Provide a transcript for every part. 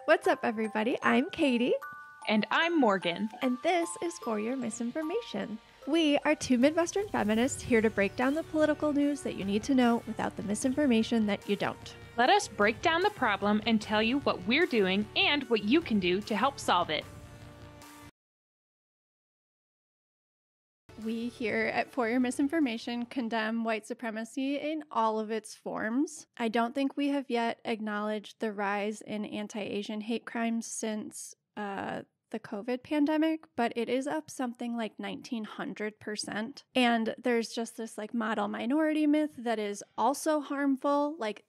What's up, everybody? I'm Katie, And I'm Morgan. and this is For Your Misinformation. We are two Midwestern feminists here to break down the political news that you need to know without the misinformation that you don't. Let us break down the problem and tell you what we're doing and what you can do to help solve it. We here at For Your Misinformation condemn white supremacy in all of its forms. I don't think we have yet acknowledged the rise in anti-Asian hate crimes since the COVID pandemic, but it is up something like 1900%. And there's just this like model minority myth that is also harmful. Like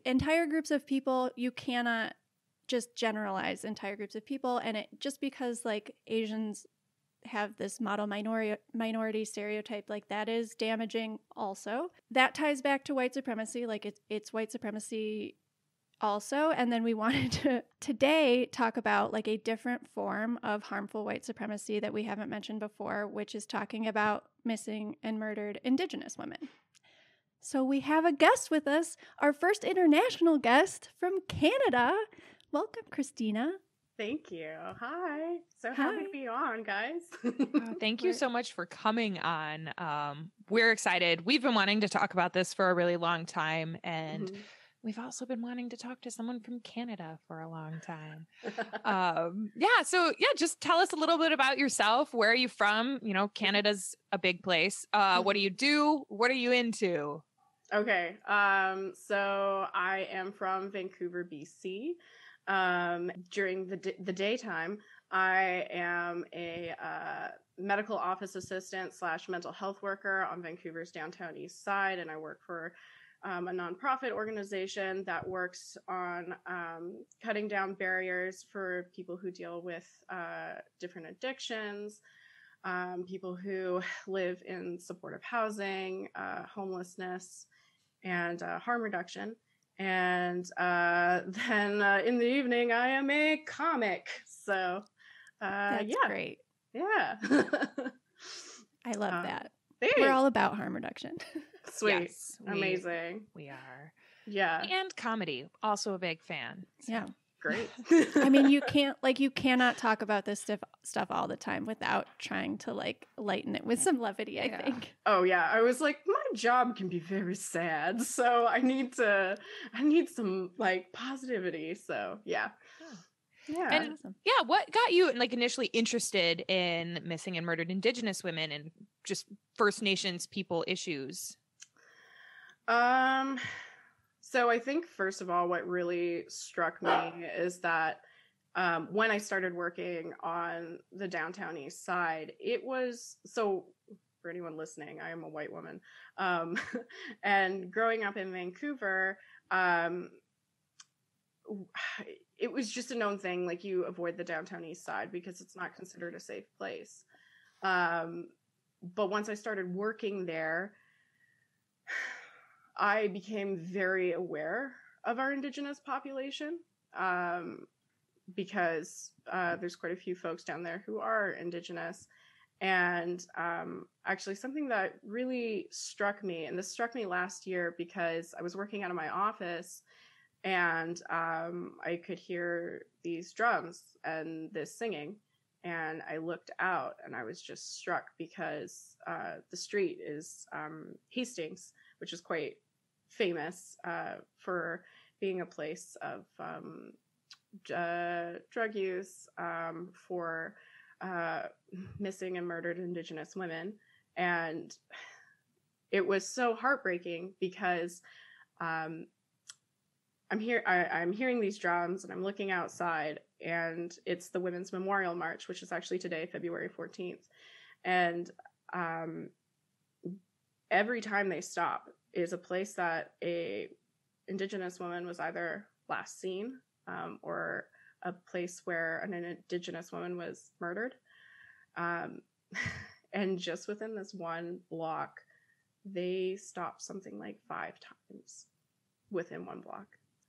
entire groups of people, you cannot just generalize entire groups of people. And it just because like Asians have this model minority stereotype, like that is damaging also. That ties back to white supremacy, like it's white supremacy also. And then we wanted to today talk about like a different form of harmful white supremacy that we haven't mentioned before, which is talking about missing and murdered Indigenous women. So we have a guest with us, our first international guest from Canada. Welcome, Christina. Thank you. Hi. So happy to be on, guys. Thank you so much for coming on. We're excited. We've been wanting to talk about this for a really long time, and we've also been wanting to talk to someone from Canada for a long time. Just tell us a little bit about yourself. Where are you from? You know, Canada's a big place. What do you do? What are you into? Okay. So I am from Vancouver, BC. During the daytime, I am a medical office assistant / mental health worker on Vancouver's downtown east side, and I work for a nonprofit organization that works on cutting down barriers for people who deal with different addictions, people who live in supportive housing, homelessness, and harm reduction. And then in the evening, I am a comic. So That's great. Yeah. I love that. Thanks. We're all about harm reduction. Sweet. Yes, amazing. We are. Yeah. And comedy, also a big fan. So. Yeah. Great. I mean, you cannot talk about this stuff all the time without trying to like lighten it with some levity, I think. Oh yeah. I was like, my job can be very sad. So I need some like positivity. So yeah. Yeah. And awesome. Yeah, what got you like initially interested in missing and murdered Indigenous women and just First Nations people issues? So I think first of all, what really struck me is that when I started working on the downtown east side, it was so for anyone listening, I am a white woman. And growing up in Vancouver, it was just a known thing, like you avoid the downtown east side because it's not considered a safe place. But once I started working there, I became very aware of our Indigenous population because there's quite a few folks down there who are Indigenous. And actually something that really struck me, and this struck me last year because I was working out of my office and I could hear these drums and this singing. And I looked out and I was just struck because the street is Hastings, which is quite famous for being a place of drug use for missing and murdered Indigenous women. And it was so heartbreaking because I'm hearing these drums and I'm looking outside, and it's the Women's Memorial March, which is actually today, February 14th. And every time they stop is a place that a Indigenous woman was either last seen or a place where an Indigenous woman was murdered. And just within this one block, they stopped something like 5 times within one block.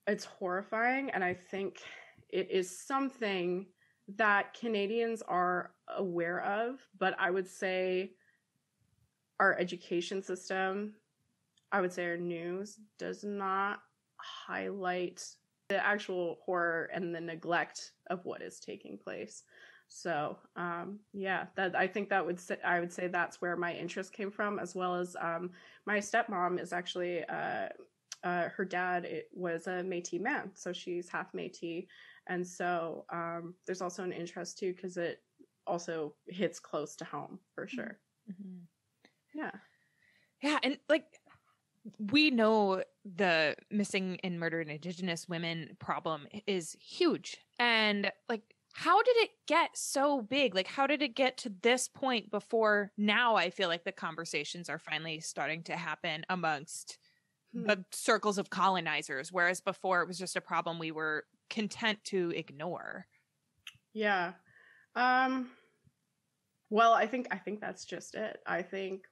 It's horrifying, and I think it is something that Canadians are aware of, but I would say our education system, I would say our news does not highlight the actual horror and the neglect of what is taking place. So that I think I would say that's where my interest came from, as well as my stepmom is actually her dad was a Métis man, so she's half Métis, and so there's also an interest too because it also hits close to home for sure. Mm-hmm. Yeah, and like we know the missing and murdered Indigenous women problem is huge, and like, how did it get so big? Like, how did it get to this point before now? I feel like the conversations are finally starting to happen amongst the circles of colonizers, whereas before it was just a problem we were content to ignore. Yeah. Well, I think that's just it. I think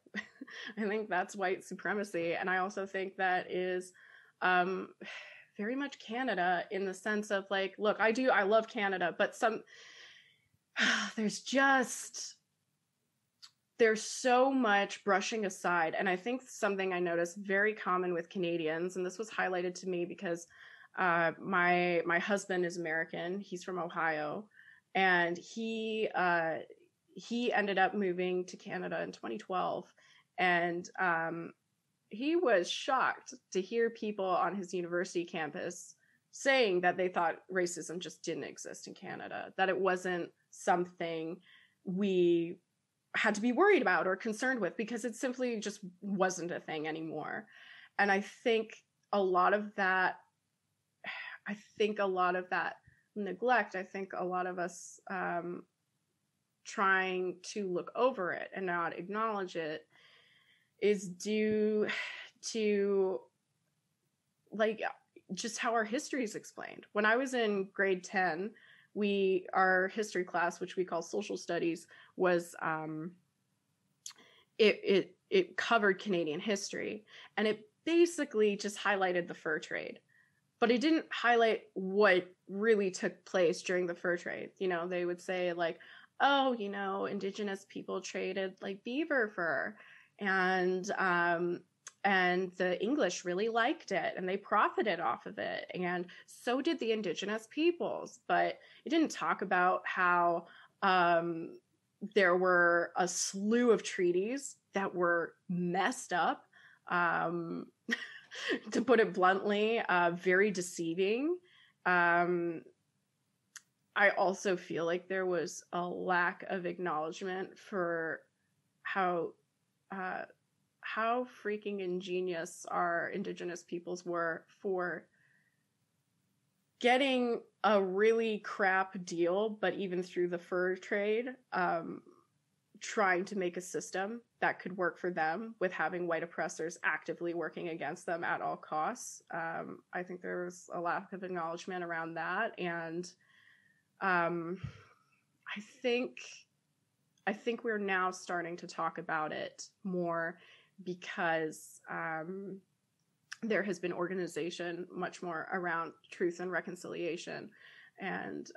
that's white supremacy, and I also think that is very much Canada, in the sense of like, look, I love Canada, but there's so much brushing aside. And I think something I noticed very common with Canadians, and this was highlighted to me because my husband is American. He's from Ohio, and he ended up moving to Canada in 2012, and he was shocked to hear people on his university campus saying that they thought racism just didn't exist in Canada, that it wasn't something we had to be worried about or concerned with, because it simply just wasn't a thing anymore. And I think a lot of that neglect, I think a lot of us trying to look over it and not acknowledge it, is due to like just how our history is explained. When I was in grade 10, our history class, which we call social studies, was it covered Canadian history, and it basically just highlighted the fur trade, but it didn't highlight what really took place during the fur trade. You know, they would say like, oh, you know, Indigenous people traded like beaver fur, and the English really liked it and they profited off of it, and so did the Indigenous peoples. But it didn't talk about how there were a slew of treaties that were messed up, to put it bluntly, very deceiving. I also feel like there was a lack of acknowledgement for how freaking ingenious our Indigenous peoples were for getting a really crap deal, but even through the fur trade, trying to make a system that could work for them with having white oppressors actively working against them at all costs. I think there was a lack of acknowledgement around that, and I think we're now starting to talk about it more, because there has been organization much more around truth and reconciliation, and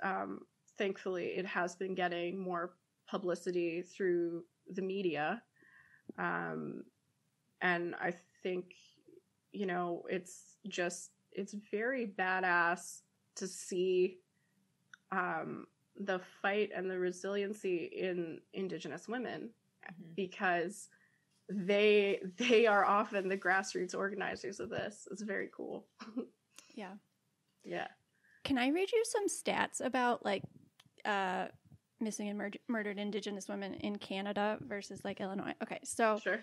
thankfully it has been getting more publicity through the media, and I think, you know, it's very badass to see the fight and the resiliency in Indigenous women, because they are often the grassroots organizers of this. It's very cool. Yeah. Can I read you some stats about like missing and murdered Indigenous women in Canada versus like Illinois? Okay, so sure.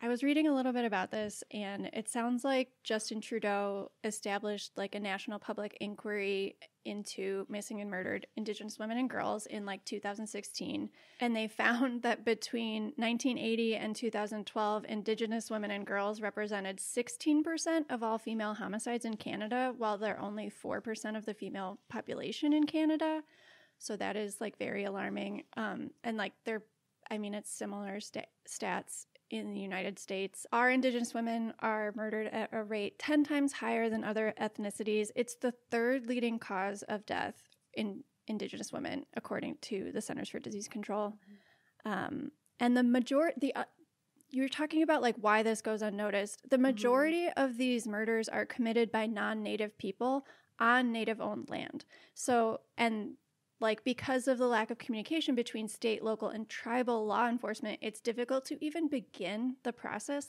I was reading a little bit about this, and it sounds like Justin Trudeau established like a national public inquiry into missing and murdered Indigenous women and girls in like 2016. And they found that between 1980 and 2012, Indigenous women and girls represented 16% of all female homicides in Canada, while they're only 4% of the female population in Canada. So that is like very alarming. And like it's similar stats in the United States. Our Indigenous women are murdered at a rate 10 times higher than other ethnicities. It's the third leading cause of death in Indigenous women, according to the Centers for Disease Control. And the majority, you're talking about like why this goes unnoticed. The majority of these murders are committed by non-Native people. on Native-owned land. So, and like because of the lack of communication between state, local, and tribal law enforcement, it's difficult to even begin the process.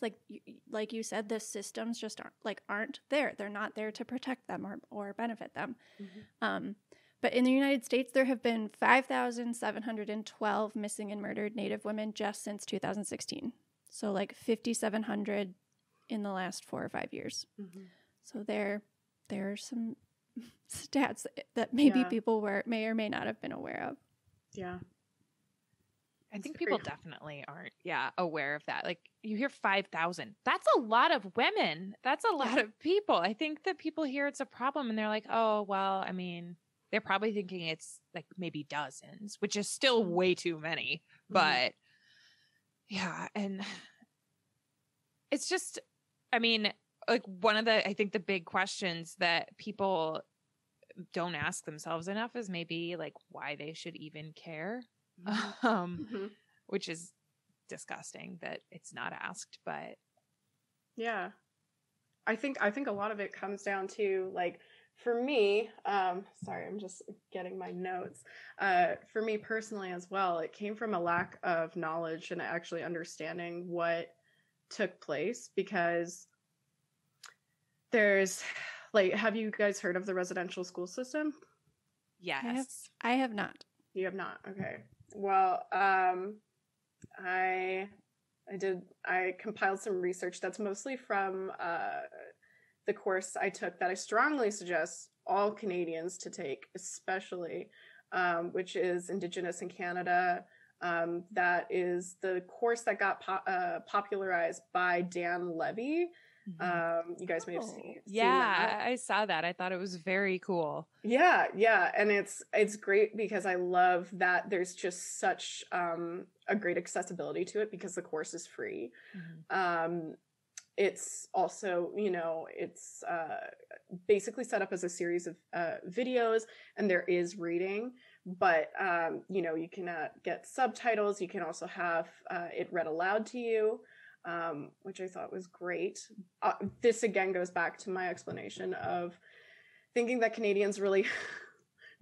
Like you said, the systems just aren't there. They're not there to protect them or benefit them. Mm-hmm. But in the United States, there have been 5,712 missing and murdered Native women just since 2016. So like 5,700 in the last 4 or 5 years. Mm-hmm. So there are some stats that maybe people may or may not have been aware of. Yeah. I think people definitely aren't, aware of that. Like you hear 5,000. That's a lot of women. That's a lot of people. I think that people hear it's a problem and they're like, oh, well, I mean, they're probably thinking it's like maybe dozens, which is still way too many. But and it's just, I mean, like one of the, I think the big questions that people don't ask themselves enough is maybe like why they should even care, which is disgusting that it's not asked. But yeah, I think a lot of it comes down to like, for me, sorry, I'm just getting my notes. For me personally as well, it came from a lack of knowledge and actually understanding what took place, because there's like, have you guys heard of the residential school system? Yes. I have not. You have not? Okay. Well, I compiled some research that's mostly from the course I took that I strongly suggest all Canadians to take, especially, which is Indigenous in Canada. That is the course that got popularized by Dan Levy. You guys may have seen that. I saw that. I thought it was very cool. Yeah, and it's great because I love that there's just such a great accessibility to it because the course is free. It's also, it's basically set up as a series of videos, and there is reading, but you can get subtitles. You can also have it read aloud to you. Which I thought was great. This again goes back to my explanation of thinking that Canadians really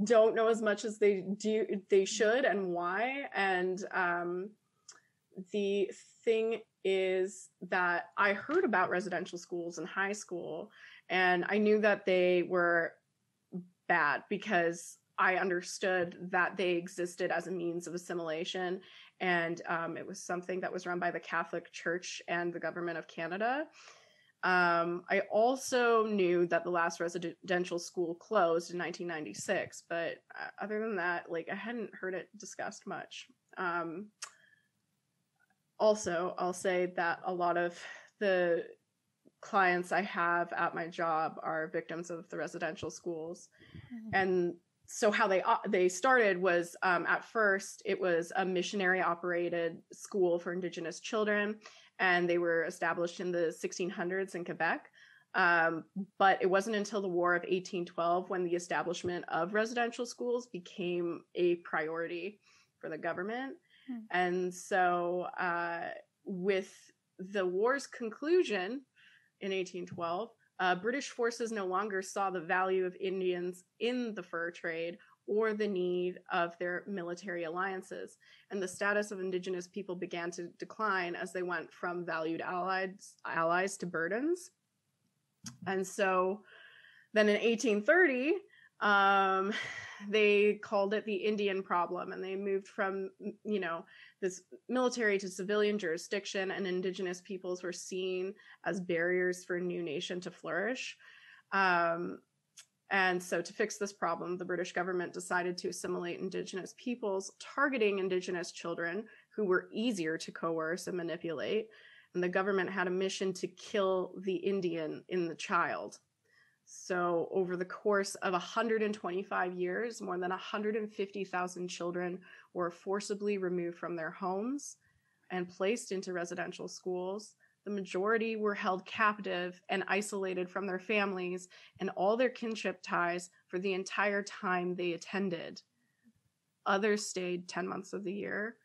don't know as much as they should, and why. And the thing is that I heard about residential schools in high school, and I knew that they were bad because I understood that they existed as a means of assimilation, and it was something that was run by the Catholic Church and the government of Canada. I also knew that the last residential school closed in 1996, but other than that, like, I hadn't heard it discussed much. Also, I'll say that a lot of the clients I have at my job are victims of the residential schools. And so how they started was, at first it was a missionary operated school for Indigenous children, and they were established in the 1600s in Quebec. But it wasn't until the War of 1812 when the establishment of residential schools became a priority for the government. And so with the war's conclusion in 1812, British forces no longer saw the value of Indians in the fur trade or the need of their military alliances. And the status of Indigenous people began to decline as they went from valued allies to burdens. And so then in 1830, they called it the Indian problem, and they moved from, this military to civilian jurisdiction, and Indigenous peoples were seen as barriers for a new nation to flourish. And so to fix this problem, the British government decided to assimilate Indigenous peoples, targeting Indigenous children who were easier to coerce and manipulate. And the government had a mission to kill the Indian in the child. So over the course of 125 years, more than 150,000 children were forcibly removed from their homes and placed into residential schools. The majority were held captive and isolated from their families and all their kinship ties for the entire time they attended. Others stayed 10 months of the year.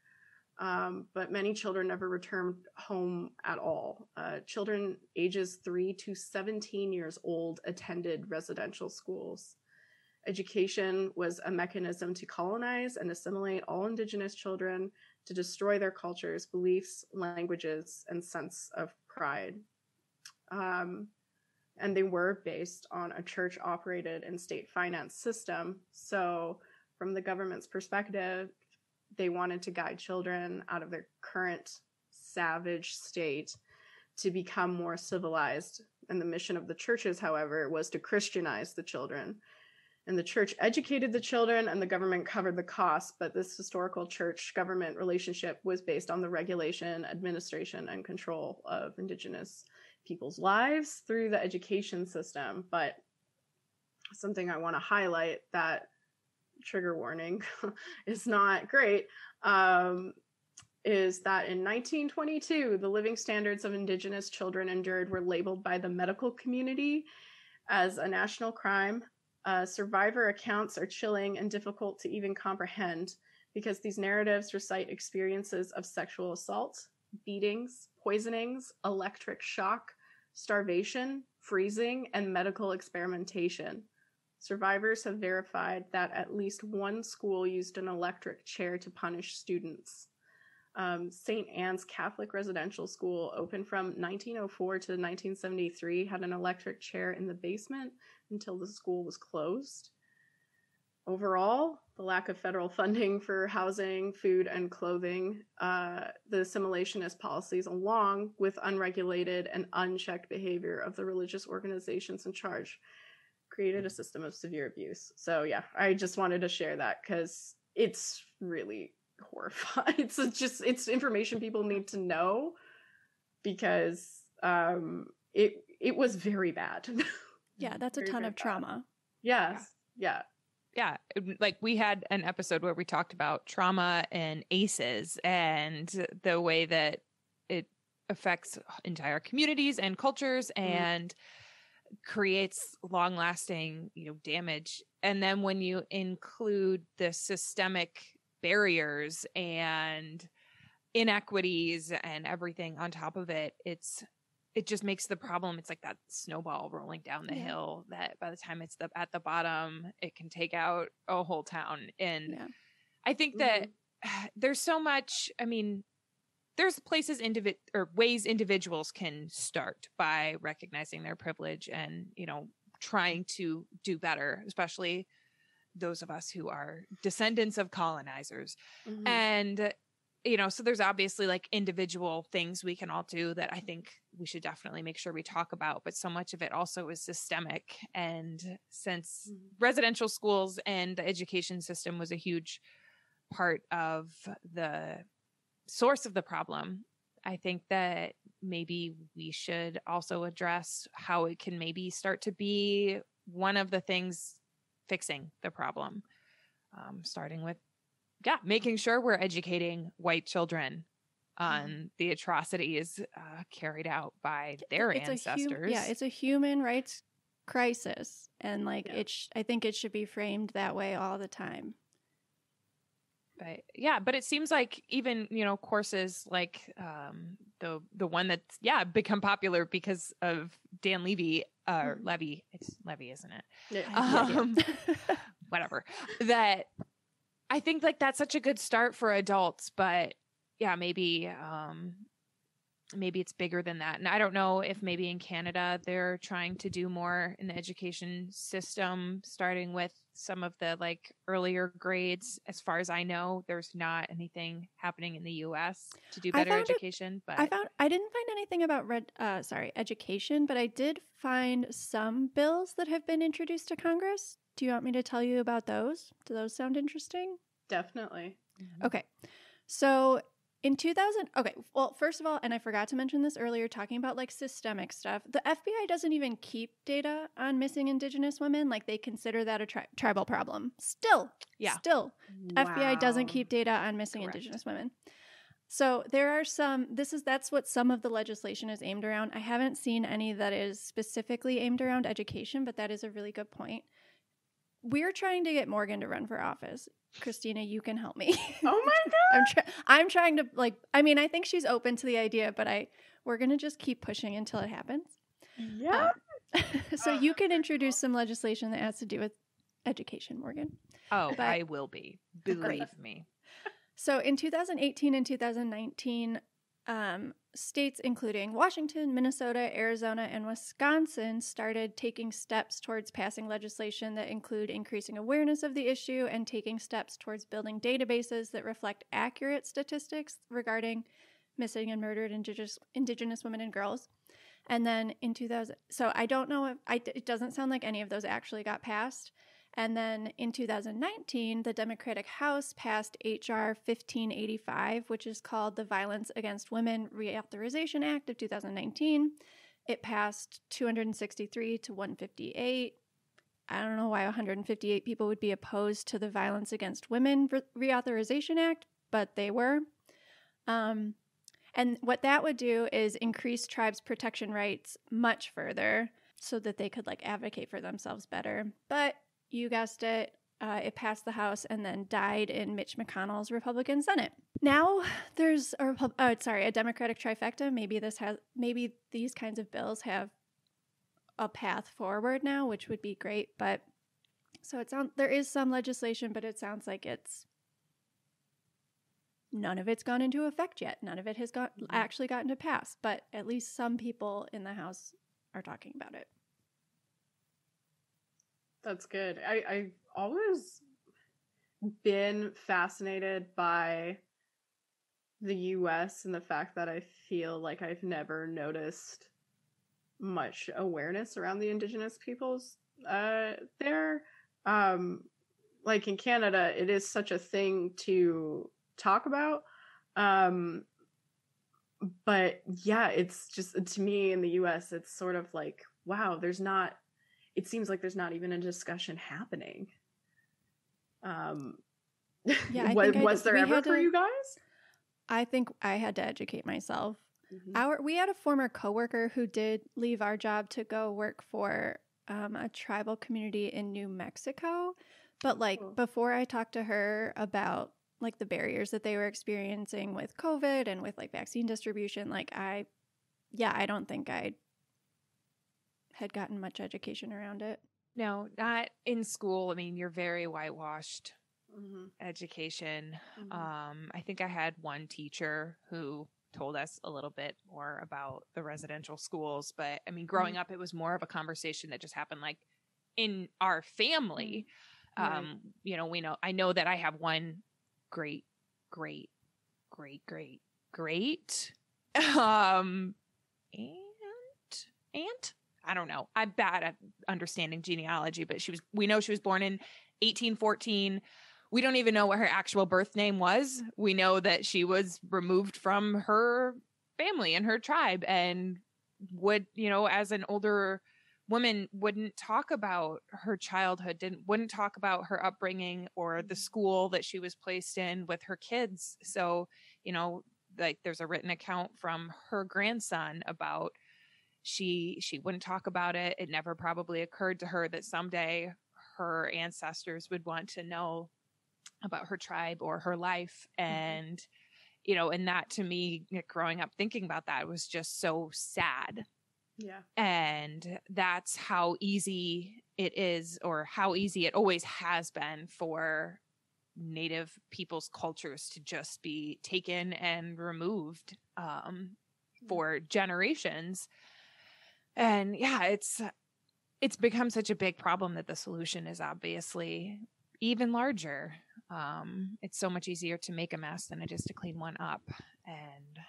but many children never returned home at all. Children ages 3 to 17 years old attended residential schools. Education was a mechanism to colonize and assimilate all Indigenous children, to destroy their cultures, beliefs, languages, and sense of pride. And they were based on a church-operated and state-financed system. So from the government's perspective, they wanted to guide children out of their current savage state to become more civilized. And the mission of the churches, however, was to Christianize the children. And the church educated the children and the government covered the costs, but this historical church-government relationship was based on the regulation, administration, and control of Indigenous people's lives through the education system. But something I want to highlight, that trigger warning is not great, is that in 1922, the living standards of Indigenous children endured were labeled by the medical community as a national crime. Survivor accounts are chilling and difficult to even comprehend because these narratives recite experiences of sexual assault, beatings, poisonings, electric shock, starvation, freezing, and medical experimentation. Survivors have verified that at least one school used an electric chair to punish students. St. Anne's Catholic Residential School, opened from 1904 to 1973, had an electric chair in the basement until the school was closed. Overall, the lack of federal funding for housing, food, and clothing, the assimilationist policies, along with unregulated and unchecked behavior of the religious organizations in charge, created a system of severe abuse. So yeah, I just wanted to share that because it's really horrifying. It's information people need to know because it was very bad. Yeah, that's a ton of trauma. Yes. Yeah. Yeah. Like we had an episode where we talked about trauma and ACEs and the way that it affects entire communities and cultures and creates long-lasting, damage. And then when you include the systemic barriers and inequities and everything on top of it, it just makes the problem, it's like that snowball rolling down the hill that by the time it's at the bottom, it can take out a whole town. And I think that there's so much, there's places or ways individuals can start by recognizing their privilege and, trying to do better, especially those of us who are descendants of colonizers. And, so there's obviously like individual things we can all do that I think we should definitely make sure we talk about, but so much of it also is systemic. And since residential schools and the education system was a huge part of the source of the problem, I think that maybe we should also address how it can maybe start to be one of the things fixing the problem, starting with making sure we're educating white children on the atrocities carried out by their ancestors. It's a human rights crisis, and I think it should be framed that way all the time. But it seems like even courses like the one that's become popular because of Dan Levy or Levy, it's Levy, isn't it? Whatever. That I think like that's such a good start for adults, but maybe it's bigger than that. And I don't know if maybe in Canada they're trying to do more in the education system, starting with some of the like earlier grades. As far as I know, there's not anything happening in the US to do better education. But I didn't find anything about education, but I did find some bills that have been introduced to Congress. Do you want me to tell you about those? Do those sound interesting? Definitely. Okay. So in 2000, well, first of all, and I forgot to mention this earlier, talking about like systemic stuff, the FBI doesn't even keep data on missing Indigenous women. Like they consider that a tribal problem. Still, wow. FBI doesn't keep data on missing Indigenous women. So there are that's what some of the legislation is aimed around. I haven't seen any that is specifically aimed around education, but that is a really good point. We're trying to get Morgan to run for office. Christina, you can help me. Oh my God. I'm trying to I think she's open to the idea, but we're going to just keep pushing until it happens. Yeah. So you can introduce some legislation that has to do with education, Morgan. Oh, I will be. Believe me. So in 2018 and 2019, states including Washington, Minnesota, Arizona, and Wisconsin started taking steps towards passing legislation that include increasing awareness of the issue and taking steps towards building databases that reflect accurate statistics regarding missing and murdered Indigenous women and girls. And then in 2000, so I don't know it doesn't sound like any of those actually got passed. And then in 2019, the Democratic House passed H.R. 1585, which is called the Violence Against Women Reauthorization Act of 2019. It passed 263 to 158. I don't know why 158 people would be opposed to the Violence Against Women Reauthorization Act, but they were. And what that would do is increase tribes' protection rights much further so that they could advocate for themselves better. But you guessed it, it passed the House and then died in Mitch McConnell's Republican Senate. Now there's a Democratic trifecta. Maybe these kinds of bills have a path forward now, which would be great. But so there is some legislation, but it sounds like none of it's gone into effect yet. None of it has actually gotten to pass, but at least some people in the House are talking about it. That's good. I've always been fascinated by the U.S. and the fact that I feel like I've never noticed much awareness around the Indigenous peoples there. In Canada, it is such a thing to talk about. But yeah, it's just, to me in the US, it's sort of like, wow, it seems like there's not even a discussion happening. Yeah, was there ever for you guys? I think I had to educate myself. Mm-hmm. We had a former coworker who did leave our job to go work for a tribal community in New Mexico. But before I talked to her about the barriers that they were experiencing with COVID and with vaccine distribution, I don't think I had gotten much education around it. No, not in school. I mean, you're very whitewashed Mm-hmm. education. Mm-hmm. I think I had one teacher who told us a little bit more about the residential schools, but I mean, growing up, it was more of a conversation that just happened in our family. Right. I know that I have one great aunt. I don't know. I'm bad at understanding genealogy, but we know she was born in 1814. We don't even know what her actual birth name was. We know that she was removed from her family and her tribe and would, as an older woman, wouldn't talk about her childhood, wouldn't talk about her upbringing or the school that she was placed in with her kids. So, there's a written account from her grandson about she wouldn't talk about it. It never probably occurred to her that someday her ancestors would want to know about her tribe or her life. And, and that to me, growing up thinking about that was just so sad. Yeah. And that's how easy it is, or how easy it always has been for Native people's cultures to just be taken and removed for generations. And yeah, it's become such a big problem that the solution is obviously even larger. It's so much easier to make a mess than it is to clean one up.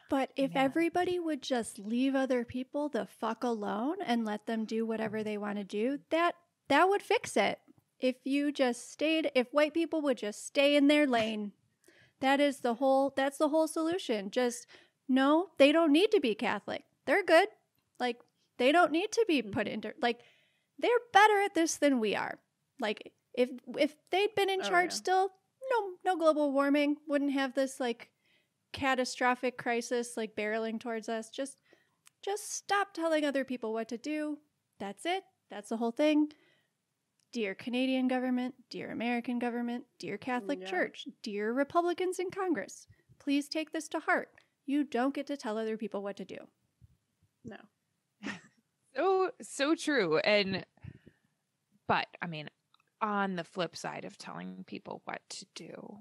But if everybody would just leave other people the fuck alone and let them do whatever they want to do, that would fix it. If white people would just stay in their lane, that's the whole solution. Just, no, they don't need to be Catholic. They're good. They don't need to be put into, they're better at this than we are. If they'd been in charge still, no global warming, wouldn't have this catastrophic crisis barreling towards us. Just stop telling other people what to do. That's it. That's the whole thing. Dear Canadian government, dear American government, dear Catholic Church, dear Republicans in Congress, please take this to heart. You don't get to tell other people what to do. No. So true. But I mean, on the flip side of telling people what to do,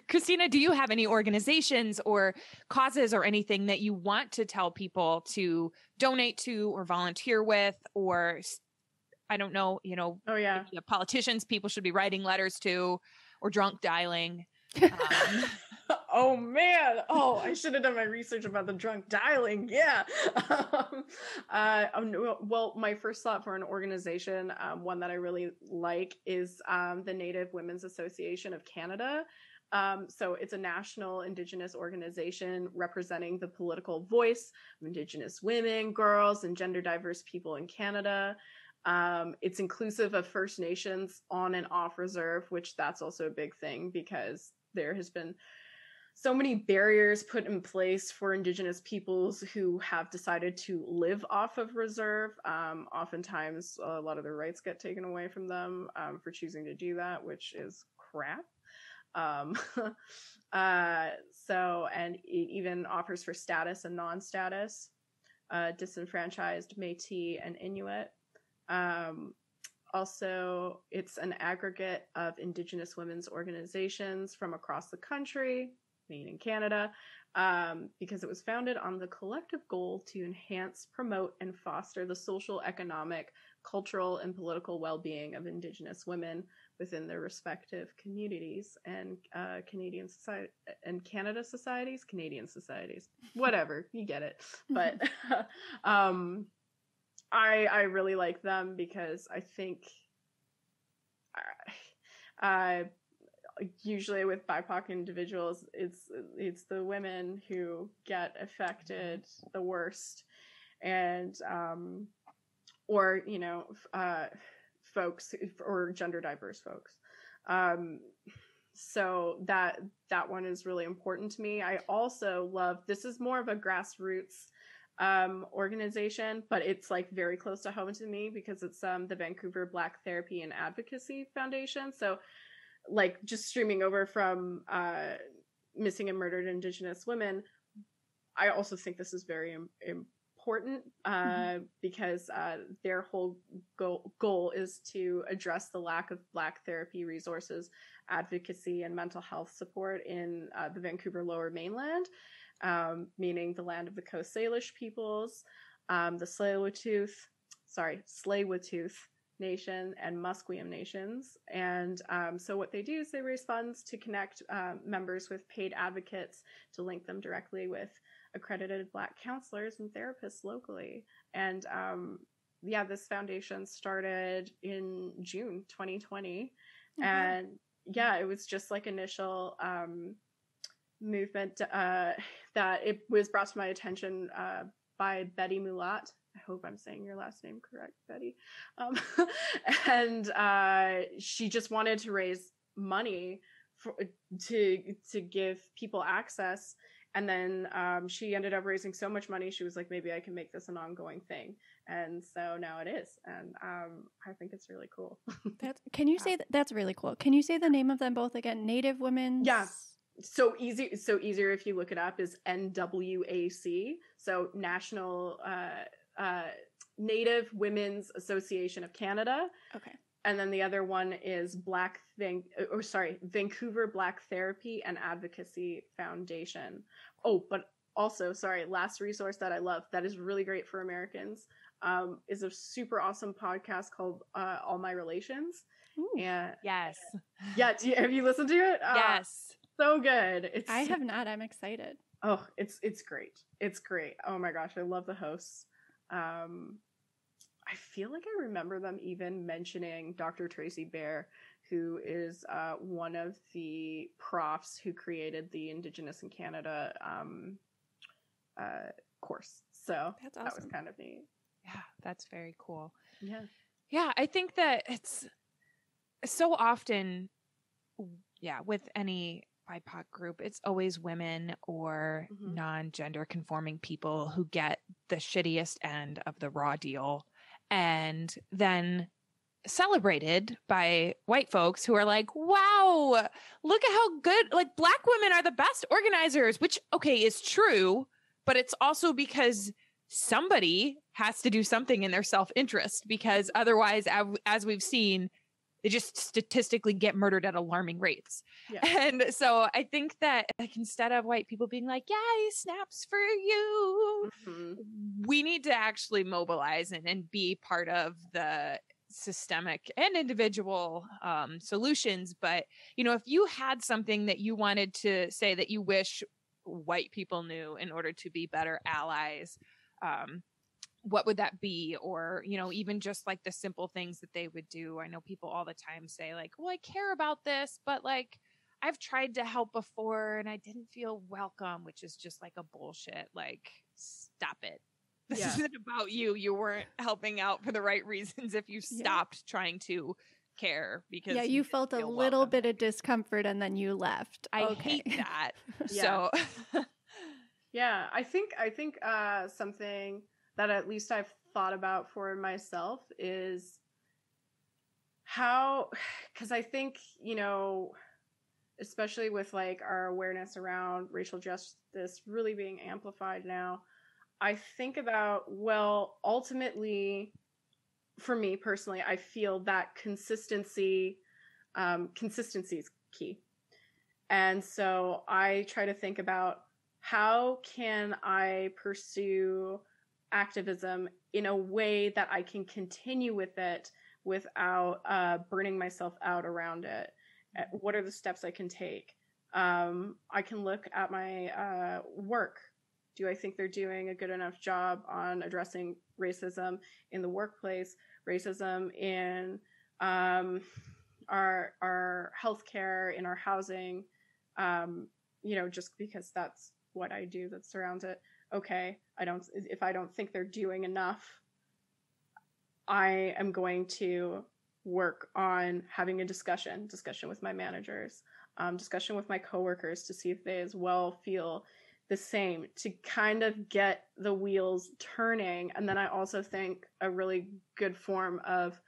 Christina, do you have any organizations or causes or anything that you want to tell people to donate to or volunteer with, or I don't know, politicians people should be writing letters to, or drunk dialing? Oh man! Oh, I should have done my research about the drunk dialing. Yeah. Well, my first thought for an organization, one that I really like, is the Native Women's Association of Canada. So it's a national Indigenous organization representing the political voice of Indigenous women, girls, and gender diverse people in Canada. It's inclusive of First Nations on and off reserve, which that's also a big thing because there has been so many barriers put in place for Indigenous peoples who have decided to live off of reserve. Oftentimes, a lot of their rights get taken away from them for choosing to do that, which is crap. And it even offers for status and non-status, disenfranchised Métis and Inuit. Also, it's an aggregate of Indigenous women's organizations from across the country, meaning Canada, because it was founded on the collective goal to enhance, promote, and foster the social, economic, cultural, and political well-being of Indigenous women within their respective communities and Canadian societies, whatever, you get it. But I really like them because I think usually with BIPOC individuals, it's the women who get affected the worst, and folks or gender diverse folks. So that one is really important to me. I also love, this is more of a grassroots organization, but it's like very close to home to me because it's the Vancouver Black Therapy and Advocacy Foundation. So like just streaming over from missing and murdered Indigenous women, I also think this is very important because their whole goal is to address the lack of Black therapy resources, advocacy, and mental health support in the Vancouver Lower Mainland, meaning the land of the Coast Salish peoples, the Tsleil-Waututh Nation, and Musqueam Nations. And so what they do is they raise funds to connect members with paid advocates to link them directly with accredited Black counselors and therapists locally. And this foundation started in June 2020. Mm-hmm. And it was just like initial movement that it was brought to my attention by Betty Mulat. I hope I'm saying your last name correct, Betty. And she just wanted to raise money to give people access. And then she ended up raising so much money, she was like, maybe I can make this an ongoing thing. And so now it is. And I think it's really cool. Can you say that's really cool? Can you say the name of them both again? Native Women's? Yeah. So easier if you look it up is NWAC. So National Native Women's Association of Canada. Okay. And then the other one is Vancouver Black Therapy and Advocacy Foundation. Oh, but also, last resource that I love that is really great for Americans is a super awesome podcast called All My Relations. Ooh, and yes. Yeah, have you listened to it? Yes. So good. I have not. I'm excited. Oh, it's great. It's great. Oh my gosh, I love the hosts. I feel like I remember them even mentioning Dr. Tracy Bear, who is one of the profs who created the Indigenous in Canada course. So that's awesome. That was kind of neat. Yeah, that's very cool. Yeah. Yeah, I think that it's so often, with any BIPOC group, it's always women or non-gender conforming people who get the shittiest end of the raw deal. and then celebrated by white folks who are like, wow, look at how good, like, Black women are the best organizers, which, okay, is true, but it's also because somebody has to do something in their self-interest, because otherwise, as we've seen, they just statistically get murdered at alarming rates. Yeah. And so I think that, like, instead of white people being like, yay, snaps for you, we need to actually mobilize and be part of the systemic and individual solutions. But, you know, if you had something that you wanted to say that you wish white people knew in order to be better allies, what would that be? Or, you know, even just like the simple things that they would do. I know people all the time say like, well, I care about this, but like, I've tried to help before and I didn't feel welcome, which is just like a bullshit. Like, stop it. This isn't about you. You weren't helping out for the right reasons if you stopped trying to care, because you felt a little bit of discomfort and then you left. I hate that. So I think something that at least I've thought about for myself is how, because I think, you know, especially with like our awareness around racial justice really being amplified now, I think about, well, ultimately, for me personally, I feel that consistency is key. And so I try to think about, how can I pursue activism in a way that I can continue with it without burning myself out around it? What are the steps I can take? I can look at my work. Do I think they're doing a good enough job on addressing racism in the workplace, racism in our healthcare, in our housing? You know, just because that's what I do that surrounds it. Okay, if I don't think they're doing enough, I am going to work on having a discussion with my managers, discussion with my coworkers to see if they as well feel the same, to kind of get the wheels turning. And then I also think a really good form of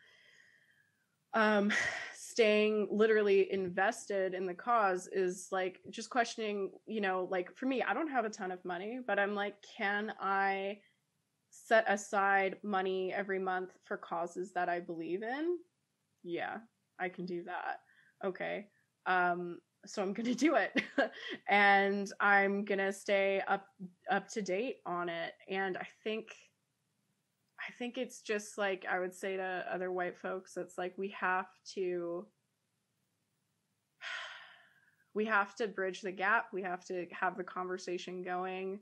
staying literally invested in the cause is like just questioning, you know, like for me, I don't have a ton of money, but I'm like, can I set aside money every month for causes that I believe in? Yeah, I can do that. Okay. So I'm going to do it and I'm going to stay up to date on it. And I think it's just like, I would say to other white folks, it's like, we have to bridge the gap. We have to have the conversation going.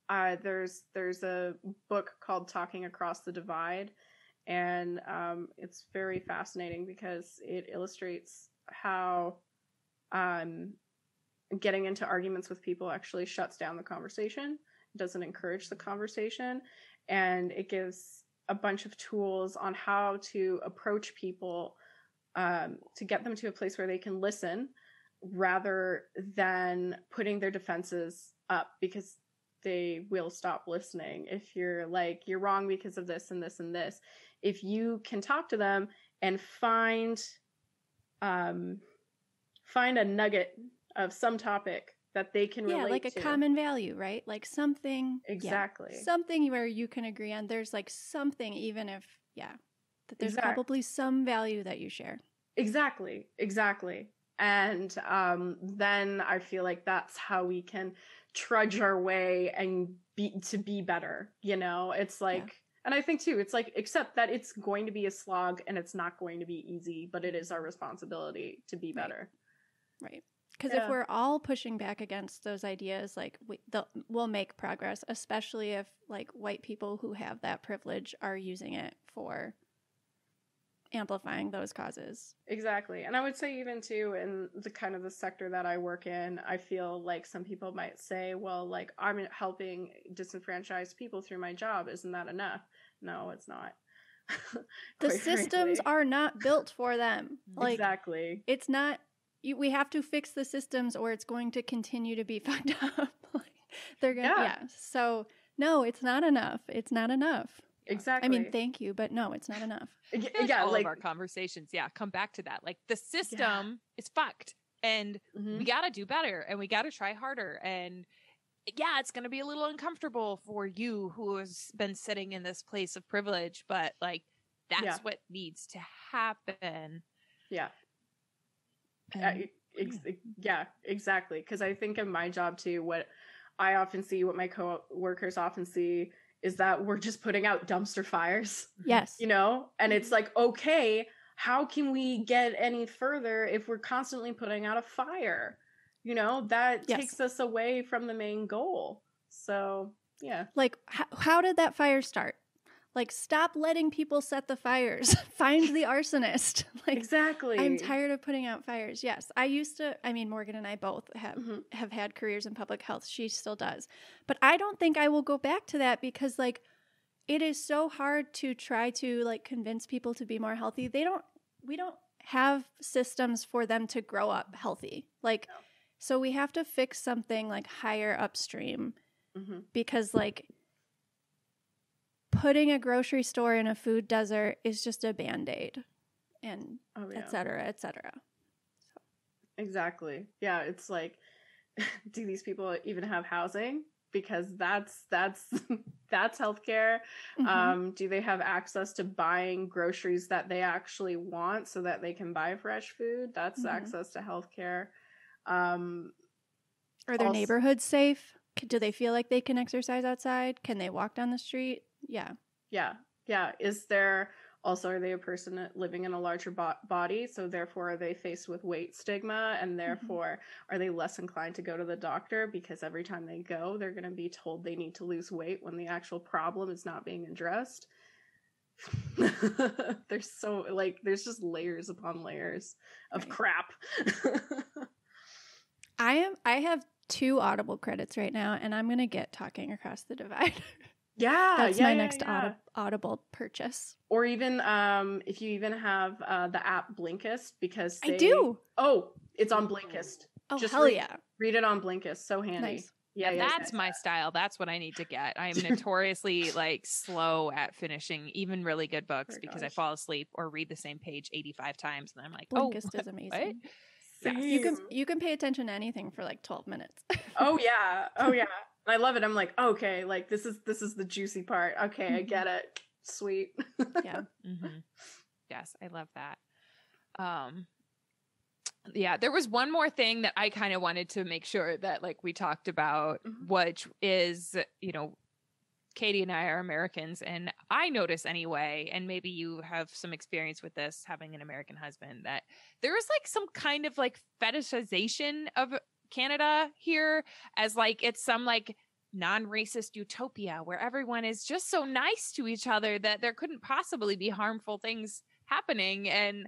There's a book called Talking Across the Divide, and it's very fascinating because it illustrates how getting into arguments with people actually shuts down the conversation. It doesn't encourage the conversation, and it gives a bunch of tools on how to approach people to get them to a place where they can listen rather than putting their defenses up, because they will stop listening if you're like, you're wrong because of this and this and this. If you can talk to them and find a nugget of some topic that they can relate to. Yeah, like a common value, right? Like something. Exactly. Yeah, something where you can agree on. There's like something, even if, that there's probably some value that you share. Exactly. And then I feel like that's how we can trudge our way and be better. You know, it's like, and I think too, it's like, accept that it's going to be a slog and it's not going to be easy, but it is our responsibility to be better. Right. Because if we're all pushing back against those ideas, like we'll make progress, especially if like white people who have that privilege are using it for amplifying those causes. Exactly. And I would say even too, in the kind of the sector that I work in, I feel like some people might say, well, like, I'm helping disenfranchised people through my job. Isn't that enough? No, it's not. The systems are not built for them. Like, exactly. It's not, we have to fix the systems or it's going to continue to be fucked up. They're going to, So No, it's not enough. It's not enough. Exactly. I mean, thank you, but no, it's not enough. Yeah, all of our conversations, come back to that. Like, the system is fucked, and we got to do better, and we got to try harder. And yeah, it's going to be a little uncomfortable for you who has been sitting in this place of privilege, but like, that's what needs to happen. Yeah. Exactly. Because I think in my job too, what I often see, what my coworkers often see, is that we're just putting out dumpster fires. Yes. You know? And it's like, okay, how can we get any further if we're constantly putting out a fire? You know, that takes us away from the main goal. So, yeah. Like, how did that fire start? Like, stop letting people set the fires. Find the arsonist. Like, exactly. I'm tired of putting out fires. Yes. Morgan and I both have had careers in public health. She still does. But I don't think I will go back to that because, like, it is so hard to try to, like, convince people to be more healthy. We don't have systems for them to grow up healthy. Like, so we have to fix something, like, higher upstream because, like, putting a grocery store in a food desert is just a Band-Aid and et cetera, et cetera. So. Exactly. Yeah. It's like, do these people even have housing? Because that's healthcare. Do they have access to buying groceries that they actually want so that they can buy fresh food? That's access to healthcare. Are their neighborhoods safe? Do they feel like they can exercise outside? Can they walk down the street? Yeah. Are they a person living in a larger body? So therefore, are they faced with weight stigma? And therefore, are they less inclined to go to the doctor? Because every time they go, they're going to be told they need to lose weight when the actual problem is not being addressed. There's just layers upon layers of crap. I have 2 Audible credits right now, and I'm going to get Talking Across the Divide. That's my next Audible purchase. Or even if you even have the app Blinkist, because I do. Oh, it's on Blinkist. Oh, just hell yeah. Read it on Blinkist. So handy. Nice. Yeah, that's my style. That's what I need to get. I am notoriously like slow at finishing even really good books because I fall asleep or read the same page 85 times and I'm like, Blinkist is amazing. Yeah, you can pay attention to anything for like 12 minutes. Oh yeah. I love it. I'm like, okay, like this is the juicy part. Okay, I get it. Sweet. Yeah. Yes, I love that. There was one more thing that I kind of wanted to make sure that like we talked about, which is, Katie and I are Americans, and I notice anyway, and maybe you have some experience with this having an American husband, that there is like some kind of like fetishization of Canada here as like it's some like non-racist utopia where everyone is just so nice to each other that there couldn't possibly be harmful things happening. And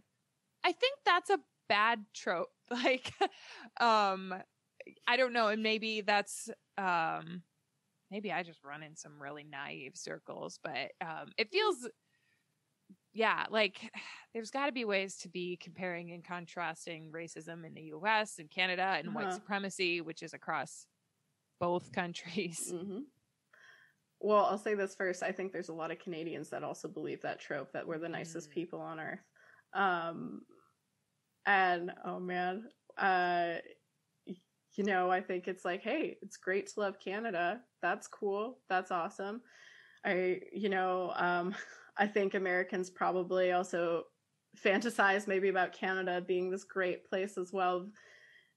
I think that's a bad trope. Like, I don't know. And maybe that's, maybe I just run in some really naive circles, but it feels, like there's got to be ways to be comparing and contrasting racism in the U.S. and Canada and white supremacy, which is across both countries. Well, I'll say this first. I think there's a lot of Canadians that also believe that trope, that we're the nicest people on earth. And oh man, I think it's like, hey, it's great to love Canada. That's cool. That's awesome. I think Americans probably also fantasize maybe about Canada being this great place as well,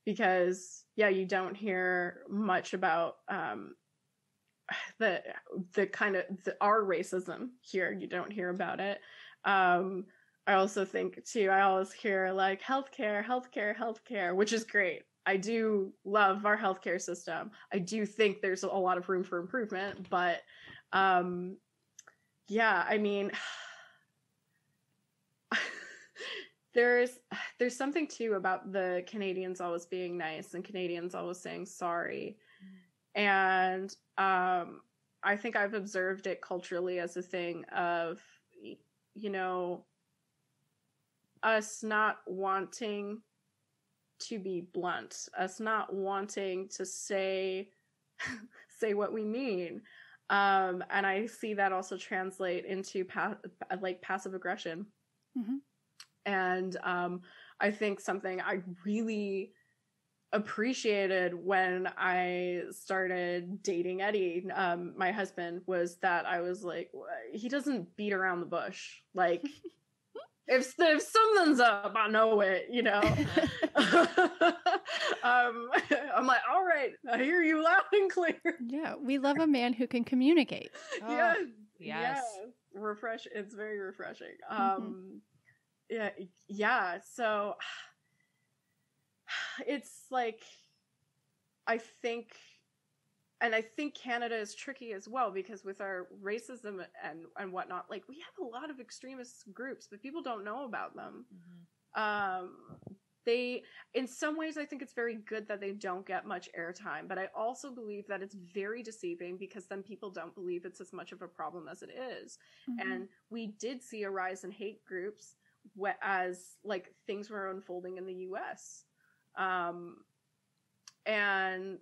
because you don't hear much about the kind of our racism here. You don't hear about it. I also think too, I always hear like healthcare, which is great. I do love our healthcare system. I do think there's a lot of room for improvement, but I mean, there's something too about the Canadians always being nice and Canadians always saying sorry. And I think I've observed it culturally as a thing of, us not wanting to be blunt, us not wanting to say what we mean. And I see that also translate into passive aggression. Mm-hmm. And I think something I really appreciated when I started dating Eddie, my husband, was that I was like, he doesn't beat around the bush. Like, if something's up, I know it, you know. I'm like, all right, I hear you loud and clear. Yeah, we love a man who can communicate. Yes. Yeah, it's very refreshing. Yeah. So it's like, I think Canada is tricky as well, because with our racism and whatnot, like, we have a lot of extremist groups, but people don't know about them. They, in some ways, I think it's very good that they don't get much airtime, but I also believe that it's very deceiving, because then people don't believe it's as much of a problem as it is. And we did see a rise in hate groups as like things were unfolding in the US. And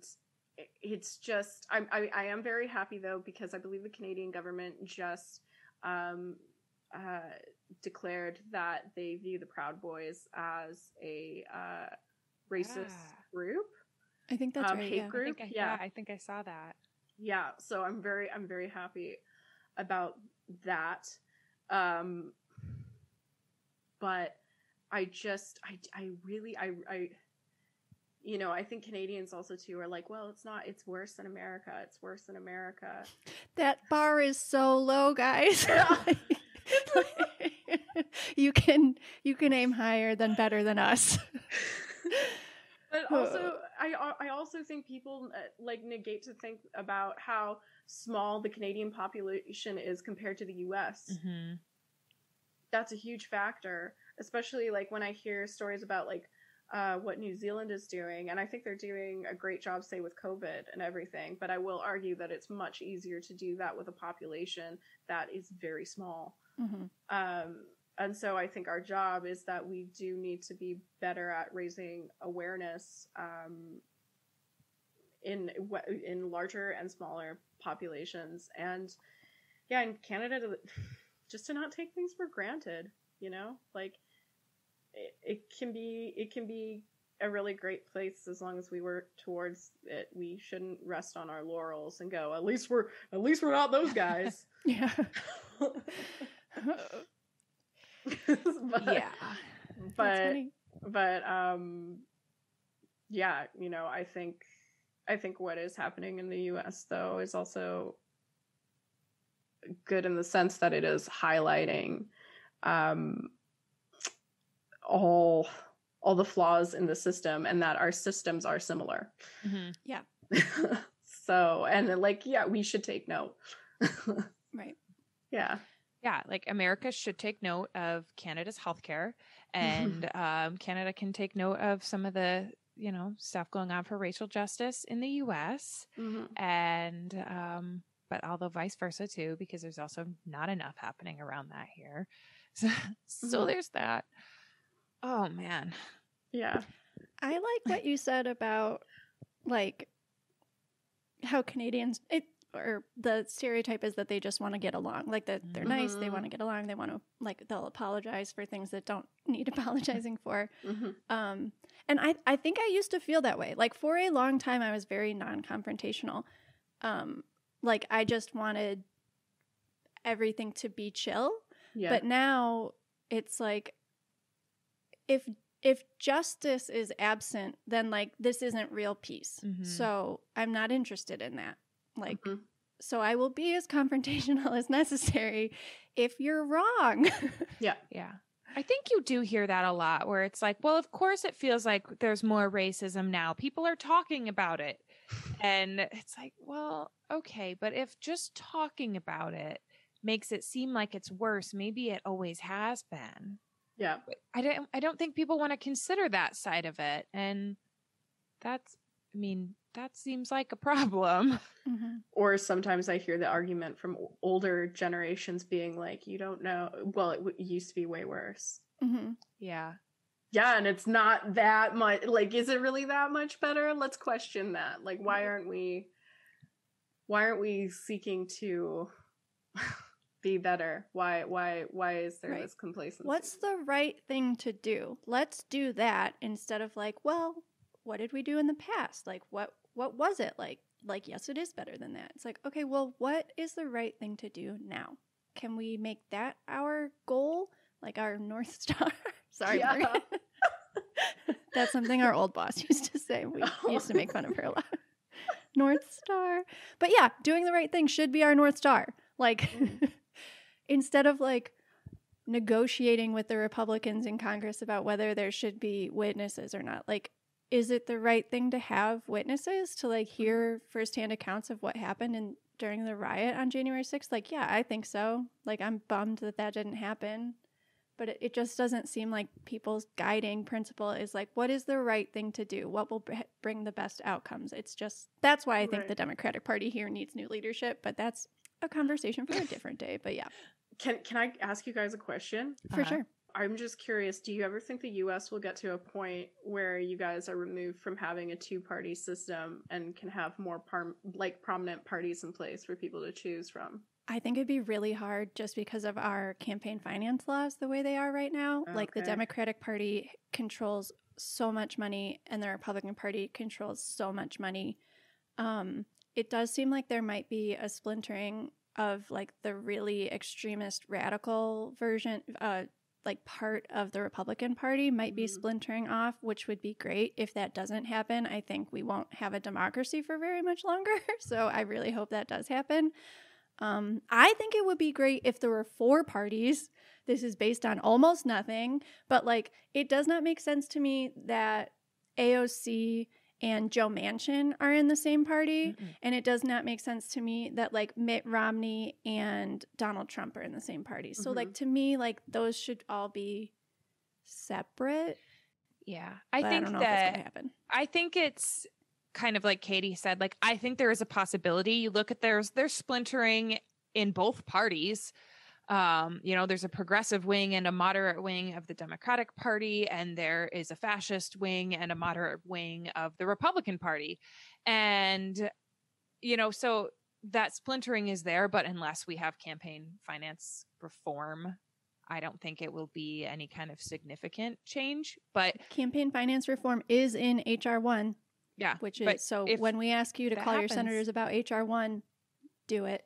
it's just, I am very happy though, because I believe the Canadian government just declared that they view the Proud Boys as a racist group. I think that's right. Hate group. I think I saw that. Yeah, so I'm very happy about that. But I really you know, I think Canadians also too are like, well, it's worse than America. It's worse than America. That bar is so low, guys. You can aim higher than better than us. But also, I also think people like negate to think about how small the Canadian population is compared to the US. That's a huge factor, especially like when I hear stories about like what New Zealand is doing, and I think they're doing a great job, say, with COVID and everything, but I will argue that it's much easier to do that with a population that is very small. And so I think our job is that we do need to be better at raising awareness in larger and smaller populations, and in Canada, just to not take things for granted, you know, like it can be a really great place as long as we work towards it. We shouldn't rest on our laurels and go, at least we're not those guys. Yeah. But you know, I think what is happening in the US though is also good in the sense that it is highlighting all the flaws in the system, and that our systems are similar. Yeah. So, and like, we should take note. Right. Yeah, like America should take note of Canada's healthcare, and Canada can take note of some of the, you know, stuff going on for racial justice in the US. And but although vice versa too, because there's also not enough happening around that here. So there's that. Oh man. Yeah. I like what you said about like how Canadians, or the stereotype is that they just want to get along, like that they're nice, they want to get along, they want to, like, they'll apologize for things that don't need apologizing for. And I think I used to feel that way. Like for a long time, I was very non-confrontational. Like I just wanted everything to be chill. Yeah. But now it's like, if justice is absent, then like this isn't real peace. So I'm not interested in that. Like, so I will be as confrontational as necessary if you're wrong. Yeah. I think you do hear that a lot, where it's like, well, of course it feels like there's more racism now. People are talking about it. And it's like, well, okay, but if just talking about it makes it seem like it's worse, maybe it always has been. Yeah. I don't think people want to consider that side of it. And that seems like a problem. Or sometimes I hear the argument from older generations being like, you don't know, well, it used to be way worse. Yeah. Yeah, and it's not that much, like, is it really that much better? Let's question that. Like, why aren't we why aren't we seeking to be better? Why is there this complacency? What's the right thing to do? Let's do that instead of like, well, what did we do in the past? Like, what was it like? Like, yes, it is better than that. It's like, okay, well, what is the right thing to do now? Can we make that our goal? Like our North Star? Sorry, Marie. That's something our old boss used to say. We used to make fun of her a lot. North Star. But yeah, doing the right thing should be our North Star. Like, instead of like negotiating with the Republicans in Congress about whether there should be witnesses or not, like, is it the right thing to have witnesses to like hear firsthand accounts of what happened during the riot on January 6th? Like, yeah, I think so. Like, I'm bummed that didn't happen. But it just doesn't seem like people's guiding principle is like, what is the right thing to do? What will bring the best outcomes? It's just, that's why I think the Democratic Party here needs new leadership. But that's a conversation for a different day. But yeah. Can I ask you guys a question? For sure. I'm just curious, do you ever think the U.S. will get to a point where you guys are removed from having a two-party system and can have more prominent parties in place for people to choose from? I think it'd be really hard just because of our campaign finance laws the way they are right now. Okay. Like the Democratic Party controls so much money and the Republican Party controls so much money. It does seem like there might be a splintering of like the really extremist radical version, like part of the Republican Party might be splintering off, which would be great. If that doesn't happen, I think we won't have a democracy for very much longer. So I really hope that does happen. I think it would be great if there were 4 parties. This is based on almost nothing, but like it does not make sense to me that AOC and Joe Manchin are in the same party. And it does not make sense to me that like Mitt Romney and Donald Trump are in the same party. So like to me, like those should all be separate. Yeah. I don't know if it's gonna happen. I think it's kind of like Katie said, like, I think there is a possibility. You look at there's splintering in both parties. There's a progressive wing and a moderate wing of the Democratic Party, and there is a fascist wing and a moderate wing of the Republican Party. And, so that splintering is there, but unless we have campaign finance reform, I don't think it will be any kind of significant change. But campaign finance reform is in HR 1. Yeah. Which is, so when we ask you to call your senators about HR 1, do it.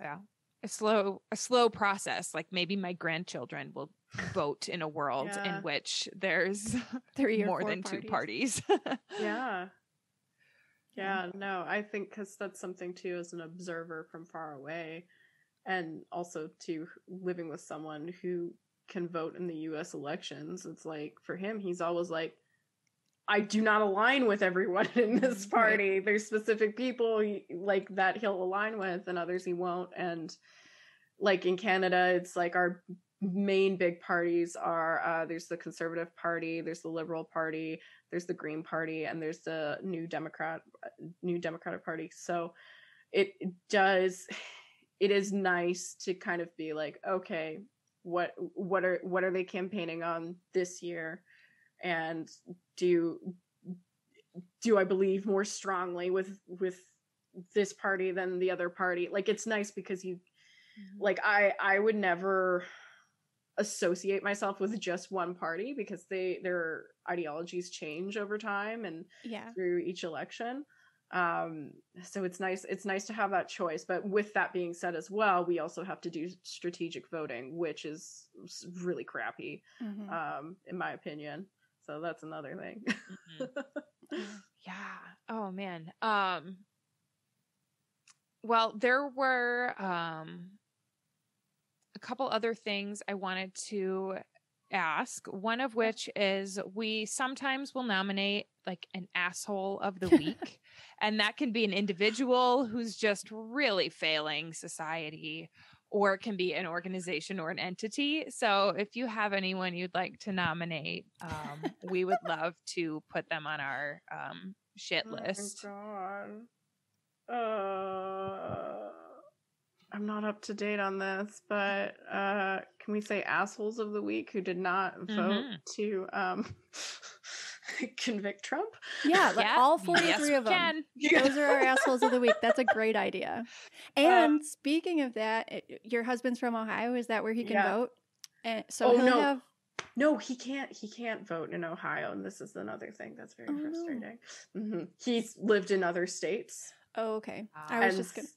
Yeah. A slow process. Like maybe my grandchildren will vote in a world in which there's 3 or more 4 than parties. 2 parties. Yeah, no, I think because that's something too as an observer from far away, and also to living with someone who can vote in the U.S. elections. It's like for him, he's always like, I do not align with everyone in this party. Right. There's specific people like that he'll align with and others he won't. And like in Canada, it's like our main big parties are there's the Conservative Party, there's the Liberal Party, there's the Green Party, and there's the New Democratic Party. So it is nice to kind of be like, okay, what are they campaigning on this year? And do I believe more strongly with this party than the other party? Like, it's nice because you like I would never associate myself with just one party because their ideologies change over time and through each election. So it's nice to have that choice. But with that being said as well, we also have to do strategic voting, which is really crappy, in my opinion. So that's another thing. Yeah. Oh man. Well, there were a couple other things I wanted to ask. One of which is we sometimes will nominate like an asshole of the week. And that can be an individual who's just really failing society, or it can be an organization or an entity. So if you have anyone you'd like to nominate, we would love to put them on our shit list. Oh my God. I'm not up to date on this, but can we say assholes of the week who did not vote to convict Trump. Yeah, Yeah. all 43 Yes, of them. can. Those are our assholes of the week. That's a great idea. And speaking of that, your husband's from Ohio. Is that where he can vote? And so he'll have. No, he can't. He can't vote in Ohio, and this is another thing that's very frustrating. No. Mm-hmm. He's lived in other states. Oh, okay. I was just gonna.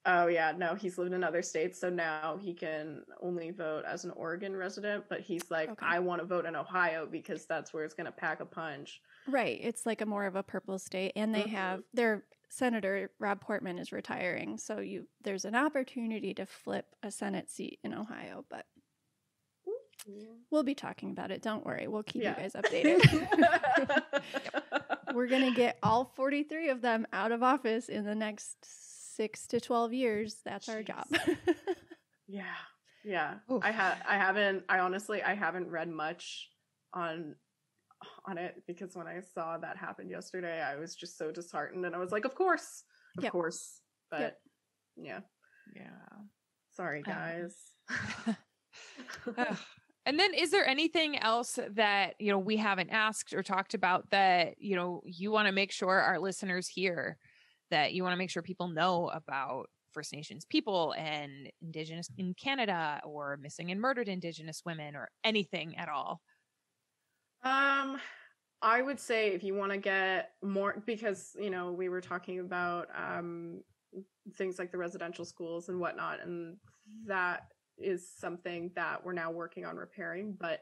Oh yeah, no, he's lived in other states, so now he can only vote as an Oregon resident. But he's like, I want to vote in Ohio because that's where it's going to pack a punch. Right. It's like a more of a purple state, and they have their Senator Rob Portman is retiring, so there's an opportunity to flip a Senate seat in Ohio, but. We'll be talking about it. Don't worry. We'll keep you guys updated. We're going to get all 43 of them out of office in the next 6 to 12 years. That's our job. Yeah. I honestly haven't read much on it because when I saw that happen yesterday, I was just so disheartened and I was like, of course. But yeah. Sorry, guys. And then is there anything else that, we haven't asked or talked about that, you want to make sure our listeners hear, that you want to make sure people know about First Nations people and Indigenous in Canada or missing and murdered Indigenous women or anything at all? I would say if you want to get more, because, we were talking about things like the residential schools and whatnot, and that is something that we're now working on repairing, but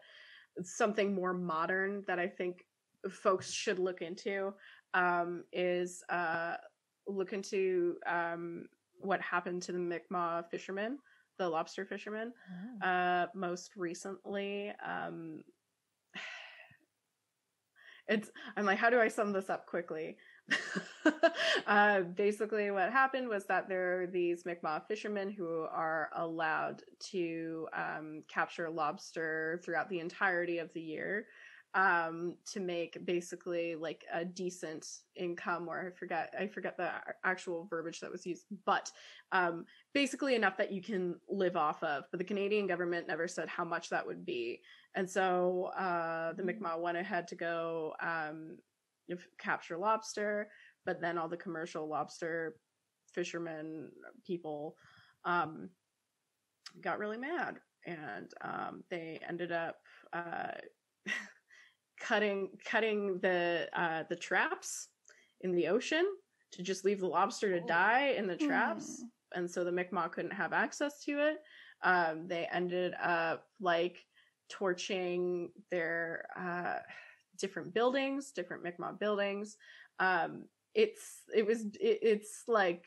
something more modern that I think folks should look into is look into what happened to the Mi'kmaq fishermen, the lobster fishermen. Most recently, I'm like, how do I sum this up quickly? Basically what happened was that there are these Mi'kmaq fishermen who are allowed to capture lobster throughout the entirety of the year to make basically like a decent income, or I forget the actual verbiage that was used, but basically enough that you can live off of. But the Canadian government never said how much that would be. And so the Mi'kmaq went ahead to go capture lobster, but then all the commercial lobster fishermen people got really mad, and they ended up cutting the traps in the ocean to just leave the lobster to die in the traps. And so the Mi'kmaq couldn't have access to it. They ended up like torching their different Mi'kmaq buildings. It's like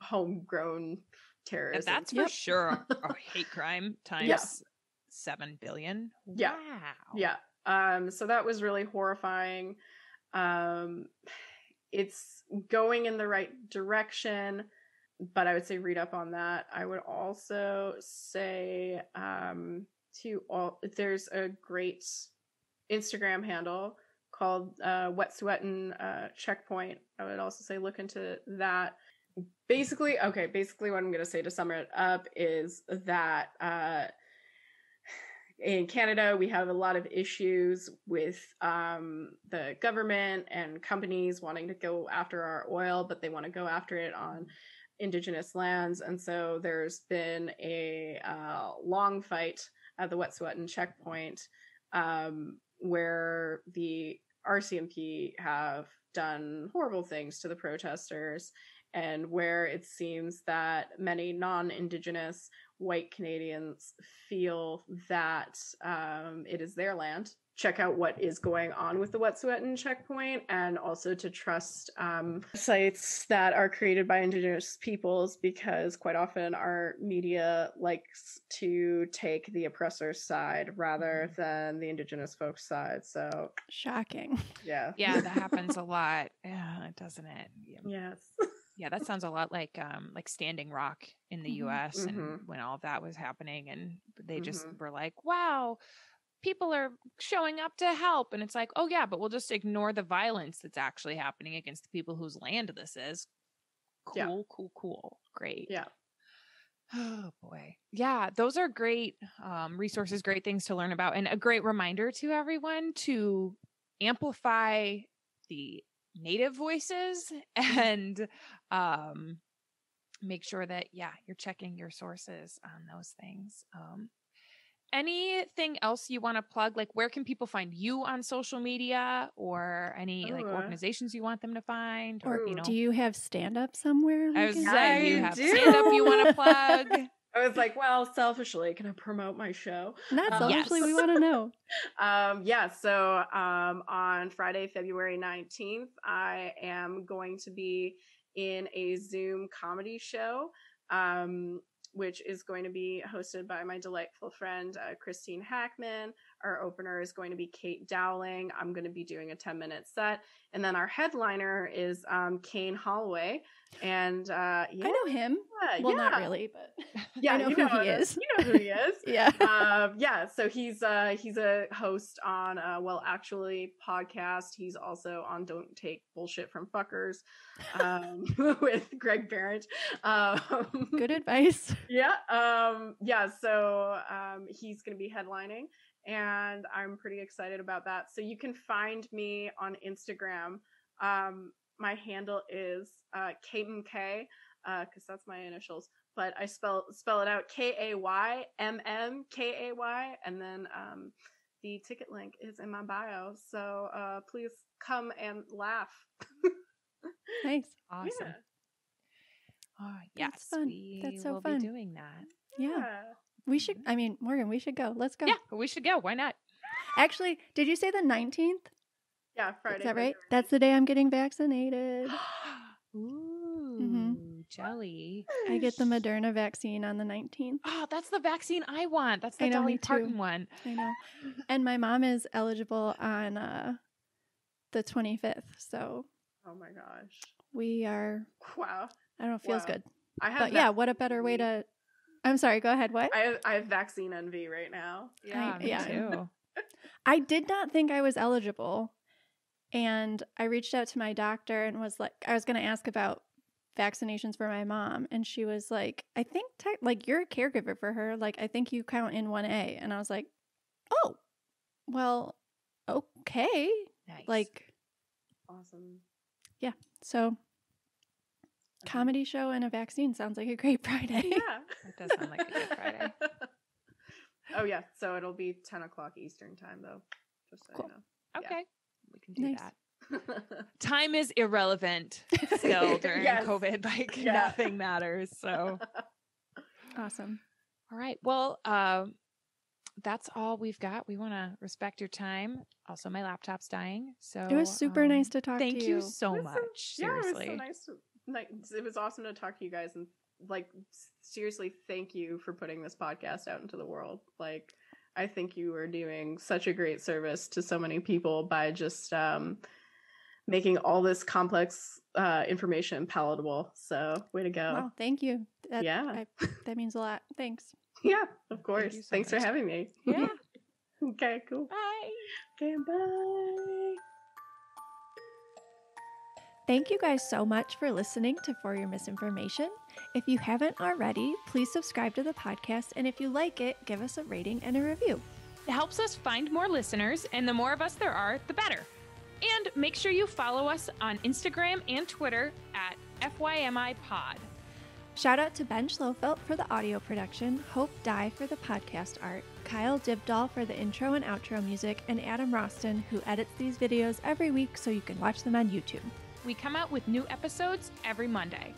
homegrown terrorism. That's for sure a hate crime times 7 billion. Wow. So that was really horrifying. It's going in the right direction, but I would say read up on that. I would also say there's a great Instagram handle called Wet'suwet'en Checkpoint. I would also say look into that. Basically what I'm going to say to sum it up is that in Canada, we have a lot of issues with the government and companies wanting to go after our oil, but they want to go after it on Indigenous lands. And so there's been a long fight at the Wet'suwet'en Checkpoint where the RCMP have done horrible things to the protesters, and where it seems that many non-Indigenous white Canadians feel that it is their land. Check out what is going on with the Wet'suwet'en Checkpoint, and also to trust sites that are created by Indigenous peoples, because quite often our media likes to take the oppressor's side rather than the Indigenous folks' side. So shocking. Yeah, that happens a lot, doesn't it? Yes. Yeah, that sounds a lot like Standing Rock in the U.S. and when all of that was happening, and they just were like, wow, people are showing up to help. And it's like, oh yeah, but we'll just ignore the violence that's actually happening against the people whose land this is. Cool. Great. Yeah. Oh boy. Yeah, those are great resources, great things to learn about, and a great reminder to everyone to amplify the Native voices and make sure that, you're checking your sources on those things. Anything else you want to plug? Like, where can people find you on social media, or any like organizations you want them to find? Or do you have stand-up somewhere? I was saying, do you have stand-up you want to plug? I was like, well, selfishly, can I promote my show? Not selfishly, we want to know. So on Friday, February 19th, I am going to be in a Zoom comedy show, which is going to be hosted by my delightful friend, Christine Hackman. Our opener is going to be Kate Dowling. I'm going to be doing a 10-minute set. And then our headliner is Kane Holloway. And I know him. Well, not really, but I know who he is. You know who he is. Yeah. So he's a host on actually podcast. He's also on Don't Take Bullshit from Fuckers with Greg Barrett. Good advice. So he's going to be headlining, and I'm pretty excited about that. So you can find me on Instagram. My handle is KMK, because that's my initials, but I spell it out KAYMMKAY, and then the ticket link is in my bio. So please come and laugh. Nice. Awesome. Yeah. Oh, yes, that's fun. That's so will fun. be doing that. Yeah. We should, Morgan, we should go. Let's go. Yeah, we should go. Why not? Actually, did you say the 19th? Yeah, Friday. Is that right? That's the day I'm getting vaccinated. Ooh, jelly. I get the Moderna vaccine on the 19th. Oh, that's the vaccine I want. That's the Dolly Parton one. I know. And my mom is eligible on the 25th. So. Oh my gosh. We are. Wow. I don't know. Feels good. What a better way to. I'm sorry. Go ahead. What? I have vaccine envy right now. Me too. I did not think I was eligible. And I reached out to my doctor and was like, I was going to ask about vaccinations for my mom. And she was like, I think, you're a caregiver for her. Like, I think you count in 1A. And I was like, oh, well, okay. Nice. Awesome. Yeah. So, comedy show and a vaccine sounds like a great Friday. Yeah. That does sound like a good Friday. Oh, yeah. So it'll be 10 o'clock Eastern time, though. Just so you know. Okay. We can do that. that. Time is irrelevant still during COVID. Nothing matters. So awesome. All right. Well, that's all we've got. We want to respect your time. Also, my laptop's dying. So it was super nice to talk to you. Thank you so much. Seriously. It was so nice. It was awesome to talk to you guys, and seriously, thank you for putting this podcast out into the world. I think you are doing such a great service to so many people by just making all this complex information palatable. So, way to go. Wow, thank you. That means a lot. Thanks. Yeah, of course. Thanks for having me. Yeah. Okay, cool. Bye. Okay, bye. Thank you guys so much for listening to For Your Misinformation. If you haven't already, please subscribe to the podcast, and if you like it, give us a rating and a review. It helps us find more listeners, and the more of us there are, the better. And make sure you follow us on Instagram and Twitter at FYMI Pod. Shout out to Ben Schlofelt for the audio production, Hope Dye for the podcast art, Kyle Dibdahl for the intro and outro music, and Adam Roston, who edits these videos every week so you can watch them on YouTube. We come out with new episodes every Monday.